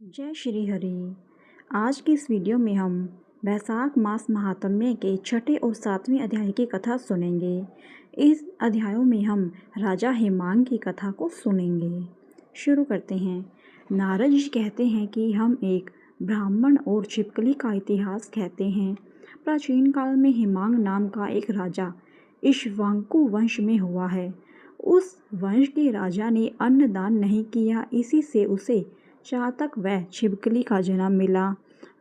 जय श्री हरि। आज की इस वीडियो में हम वैशाख मास महात्म्य के छठे और सातवें अध्याय की कथा सुनेंगे। इस अध्यायों में हम राजा हेमांग की कथा को सुनेंगे। शुरू करते हैं। नारद जी कहते हैं कि हम एक ब्राह्मण और छिपकली का इतिहास कहते हैं। प्राचीन काल में हेमांग नाम का एक राजा इक्ष्वाकु वंश में हुआ है। उस वंश के राजा ने अन्न दान नहीं किया, इसी से उसे चातक व छिपकली का जन्म मिला।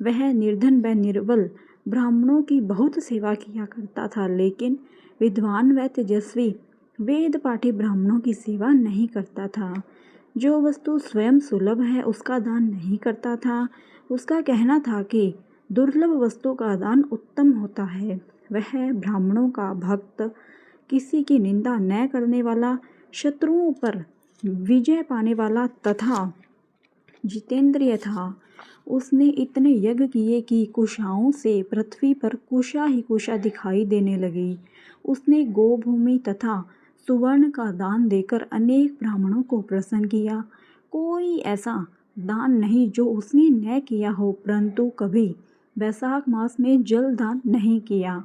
वह निर्धन व निर्बल ब्राह्मणों की बहुत सेवा किया करता था, लेकिन विद्वान व तेजस्वी वेद पाठी ब्राह्मणों की सेवा नहीं करता था। जो वस्तु स्वयं सुलभ है उसका दान नहीं करता था। उसका कहना था कि दुर्लभ वस्तु का दान उत्तम होता है। वह ब्राह्मणों का भक्त, किसी की निंदा न करने वाला, शत्रुओं पर विजय पाने वाला तथा जितेंद्रिय था। उसने इतने यज्ञ किए कि कुशाओं से पृथ्वी पर कुशा ही कुशा दिखाई देने लगी। उसने गोभूमि तथा सुवर्ण का दान देकर अनेक ब्राह्मणों को प्रसन्न किया। कोई ऐसा दान नहीं जो उसने न किया हो, परंतु कभी वैशाख मास में जल दान नहीं किया।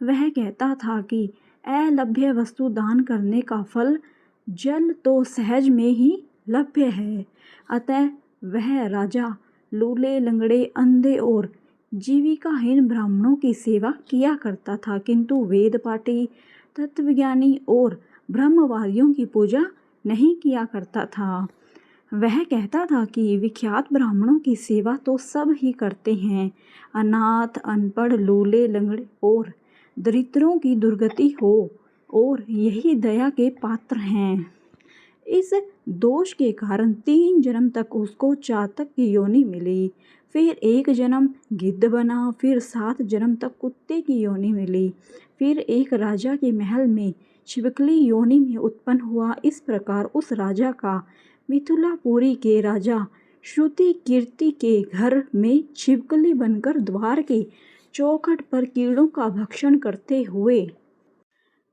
वह कहता था कि अलभ्य वस्तु दान करने का फल जल तो सहज में ही लभ्य है। अतः वह राजा लूले, लंगड़े, अंधे और जीविकाहीन ब्राह्मणों की सेवा किया करता था, किंतु वेद पाठी, तत्वज्ञानी और ब्रह्मवादियों की पूजा नहीं किया करता था। वह कहता था कि विख्यात ब्राह्मणों की सेवा तो सब ही करते हैं। अनाथ, अनपढ़, लूले, लंगड़े और दरिद्रों की दुर्गति हो और यही दया के पात्र हैं। इस दोष के कारण 3 जन्म तक उसको चातक की योनि मिली। फिर एक जन्म गिद्ध बना, फिर 7 जन्म तक कुत्ते की योनि मिली। फिर एक राजा के महल में छिपकली योनि में उत्पन्न हुआ। इस प्रकार उस राजा का मिथिलापुरी के राजा श्रुति कीर्ति के घर में छिपकली बनकर द्वार के चौखट पर कीड़ों का भक्षण करते हुए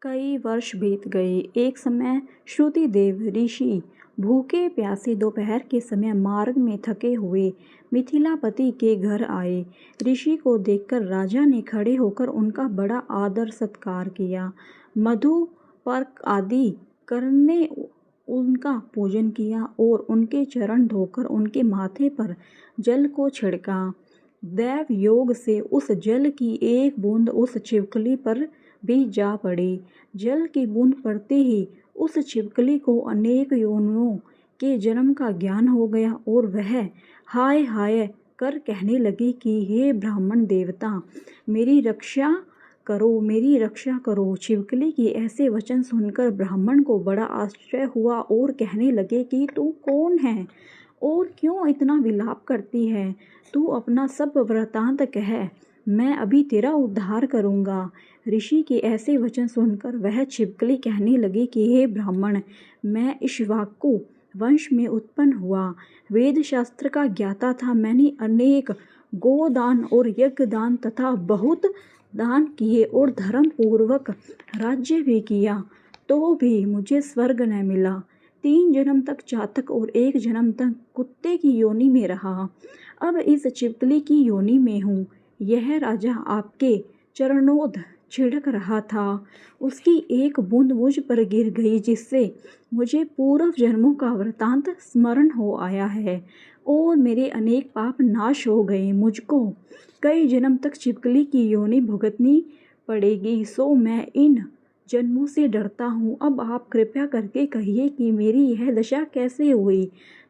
कई वर्ष बीत गए। एक समय श्रुतिदेव ऋषि भूखे प्यासे दोपहर के समय मार्ग में थके हुए मिथिलापति के घर आए। ऋषि को देखकर राजा ने खड़े होकर उनका बड़ा आदर सत्कार किया। मधु पर्क आदि करने उनका पूजन किया और उनके चरण धोकर उनके माथे पर जल को छिड़का। दैव योग से उस जल की एक बूंद उस छिपकली पर भी जा पड़ी। जल की बूंद पड़ते ही उस छिपकली को अनेक योनियों के जन्म का ज्ञान हो गया और वह हाय हाय कर कहने लगी कि हे ब्राह्मण देवता, मेरी रक्षा करो, मेरी रक्षा करो। छिपकली के ऐसे वचन सुनकर ब्राह्मण को बड़ा आश्चर्य हुआ और कहने लगे कि तू कौन है और क्यों इतना विलाप करती है? तू अपना सब वृतांत कह, मैं अभी तेरा उद्धार करूँगा। ऋषि के ऐसे वचन सुनकर वह छिपकली कहने लगी कि हे ब्राह्मण, मैं इक्ष्वाकु वंश में उत्पन्न हुआ, वेद शास्त्र का ज्ञाता था। मैंने अनेक गोदान और यज्ञ दान तथा बहुत दान किए और धर्म पूर्वक राज्य भी किया, तो भी मुझे स्वर्ग न मिला। 3 जन्म तक चातक और 1 जन्म तक कुत्ते की योनि में रहा। अब इस छिपकली की योनि में हूँ। यह राजा आपके चरणोद छिड़क रहा था, उसकी एक बूंद मुझ पर गिर गई, जिससे मुझे पूर्व जन्मों का वृतांत स्मरण हो आया है और मेरे अनेक पाप नाश हो गए। मुझको कई जन्म तक छिपकली की योनि भुगतनी पड़ेगी, सो मैं इन जन्मों से डरता हूँ। अब आप कृपया करके कहिए कि मेरी यह दशा कैसे हुई।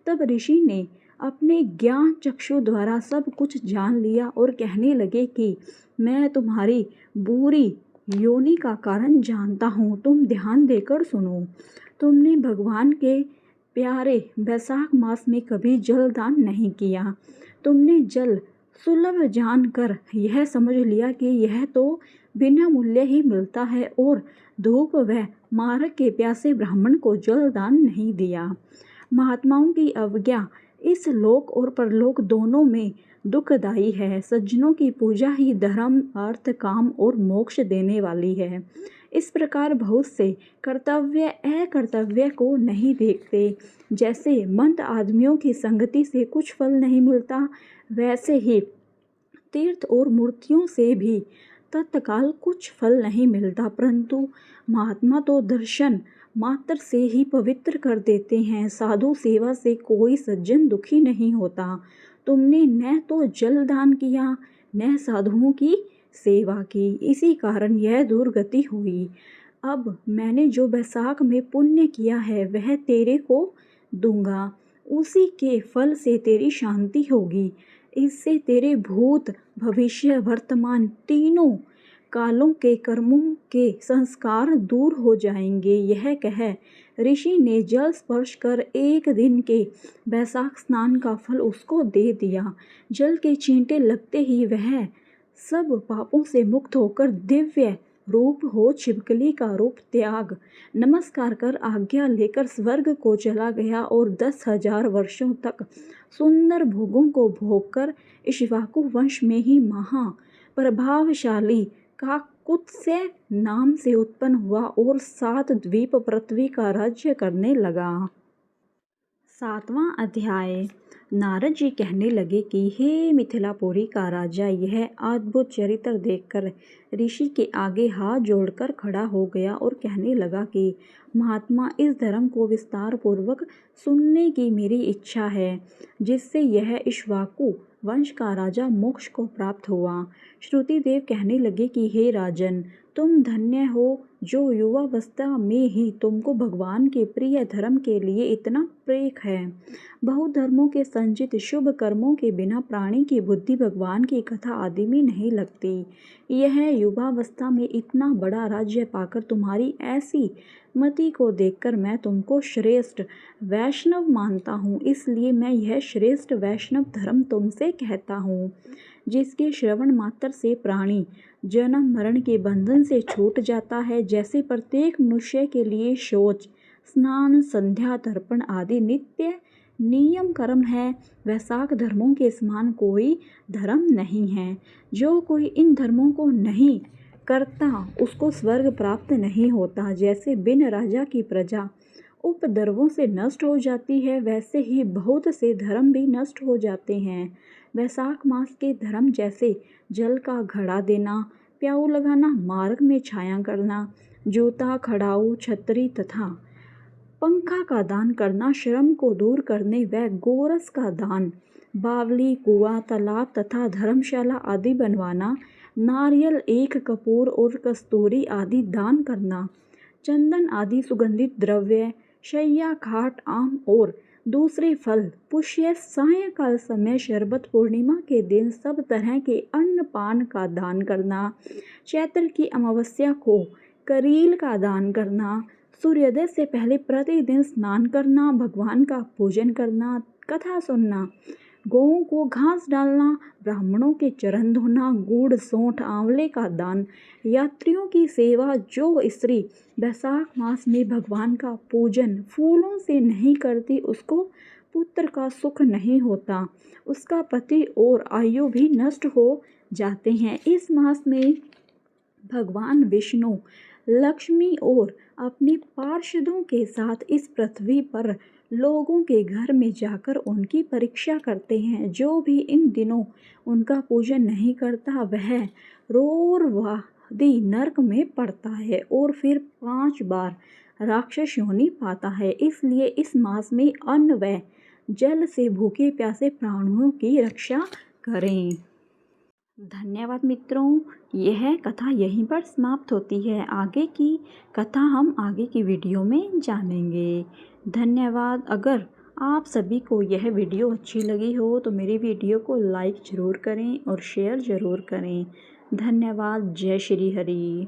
तब ऋषि ने अपने ज्ञान चक्षु द्वारा सब कुछ जान लिया और कहने लगे कि मैं तुम्हारी बुरी योनि का कारण जानता हूँ। तुम ध्यान देकर सुनो। तुमने भगवान के प्यारे वैशाख मास में कभी जल दान नहीं किया। तुमने जल सुलभ जानकर यह समझ लिया कि यह तो बिना मूल्य ही मिलता है और धूप व मार्ग के प्यासे ब्राह्मण को जल दान नहीं दिया। महात्माओं की अवज्ञा इस लोक और परलोक दोनों में दुखदायी है। सज्जनों की पूजा ही धर्म, अर्थ, काम और मोक्ष देने वाली है। इस प्रकार बहुत से कर्तव्य अकर्तव्य को नहीं देखते। जैसे मंद आदमियों की संगति से कुछ फल नहीं मिलता, वैसे ही तीर्थ और मूर्तियों से भी तत्काल कुछ फल नहीं मिलता, परंतु महात्मा तो दर्शन मात्र से ही पवित्र कर देते हैं। साधु सेवा से कोई सज्जन दुखी नहीं होता। तुमने न तो जल दान किया, न साधुओं की सेवा की, इसी कारण यह दुर्गति हुई। अब मैंने जो बैसाख में पुण्य किया है वह तेरे को दूंगा, उसी के फल से तेरी शांति होगी। इससे तेरे भूत भविष्य वर्तमान तीनों कालों के कर्मों के संस्कार दूर हो जाएंगे। यह कह ऋषि ने जल स्पर्श कर एक दिन के बैसाख स्नान का फल उसको दे दिया। जल के छींटे लगते ही वह सब पापों से मुक्त होकर दिव्य रूप हो छिपकली का रूप त्याग नमस्कार कर आज्ञा लेकर स्वर्ग को चला गया और 10,000 वर्षों तक सुंदर भोगों को भोगकर इक्ष्वाकु वंश में ही महा प्रभावशाली काकुत्स्य नाम से उत्पन्न हुआ और 7 द्वीप पृथ्वी का राज्य करने लगा। 7वां अध्याय। नारद जी कहने लगे कि हे मिथिलापुरी का राजा, यह अद्भुत चरित्र देखकर ऋषि के आगे हाथ जोड़कर खड़ा हो गया और कहने लगा कि महात्मा, इस धर्म को विस्तार पूर्वक सुनने की मेरी इच्छा है, जिससे यह इक्ष्वाकु वंश का राजा मोक्ष को प्राप्त हुआ। श्रुतिदेव कहने लगे कि हे राजन, तुम धन्य हो जो युवावस्था में ही तुमको भगवान के प्रिय धर्म के लिए इतना प्रेम है। बहुत धर्मों के संचित शुभ कर्मों के बिना प्राणी की बुद्धि भगवान की कथा आदि में नहीं लगती। यह युवावस्था में इतना बड़ा राज्य पाकर तुम्हारी ऐसी मति को देखकर मैं तुमको श्रेष्ठ वैष्णव मानता हूँ, इसलिए मैं यह श्रेष्ठ वैष्णव धर्म तुमसे कहता हूँ, जिसके श्रवण मात्र से प्राणी जन्म मरण के बंधन से छूट जाता है। जैसे प्रत्येक मनुष्य के लिए शौच, स्नान, संध्या, तर्पण आदि नित्य नियम कर्म है, वैसाख धर्मों के समान कोई धर्म नहीं है। जो कोई इन धर्मों को नहीं करता उसको स्वर्ग प्राप्त नहीं होता। जैसे बिन राजा की प्रजा उपद्रवों से नष्ट हो जाती है, वैसे ही बहुत से धर्म भी नष्ट हो जाते हैं। वैसाख मास के धर्म जैसे जल का घड़ा देना, प्याऊ लगाना, मार्ग में छाया करना, जूता, खड़ाऊ, छतरी तथा पंखा का दान करना, श्रम को दूर करने व गोरस का दान, बावली, कुआं, तालाब तथा धर्मशाला आदि बनवाना, नारियल, एक कपूर और कस्तूरी आदि दान करना, चंदन आदि सुगंधित द्रव्य, शैया, खाट, आम और दूसरे फल, पुष्य सायंकाल समय, शरबत, पूर्णिमा के दिन सब तरह के अन्न पान का दान करना, चैत्र की अमावस्या को करील का दान करना, सूर्योदय से पहले प्रतिदिन स्नान करना, भगवान का पूजन करना, कथा सुनना, गौओं को घास डालना, ब्राह्मणों के चरण धोना, गुड़, सौंठ, आंवले का दान, यात्रियों की सेवा। जो स्त्री वैसाख मास में भगवान का पूजन फूलों से नहीं करती उसको पुत्र का सुख नहीं होता, उसका पति और आयु भी नष्ट हो जाते हैं। इस मास में भगवान विष्णु, लक्ष्मी और अपने पार्षदों के साथ इस पृथ्वी पर लोगों के घर में जाकर उनकी परीक्षा करते हैं। जो भी इन दिनों उनका पूजन नहीं करता वह रोरवादी नरक में पड़ता है और फिर 5 बार राक्षस योनि पाता है। इसलिए इस मास में अन्न व जल से भूखे प्यासे प्राणियों की रक्षा करें। धन्यवाद मित्रों, यह कथा यहीं पर समाप्त होती है। आगे की कथा हम आगे की वीडियो में जानेंगे। धन्यवाद। अगर आप सभी को यह वीडियो अच्छी लगी हो तो मेरी वीडियो को लाइक ज़रूर करें और शेयर ज़रूर करें। धन्यवाद। जय श्री हरि।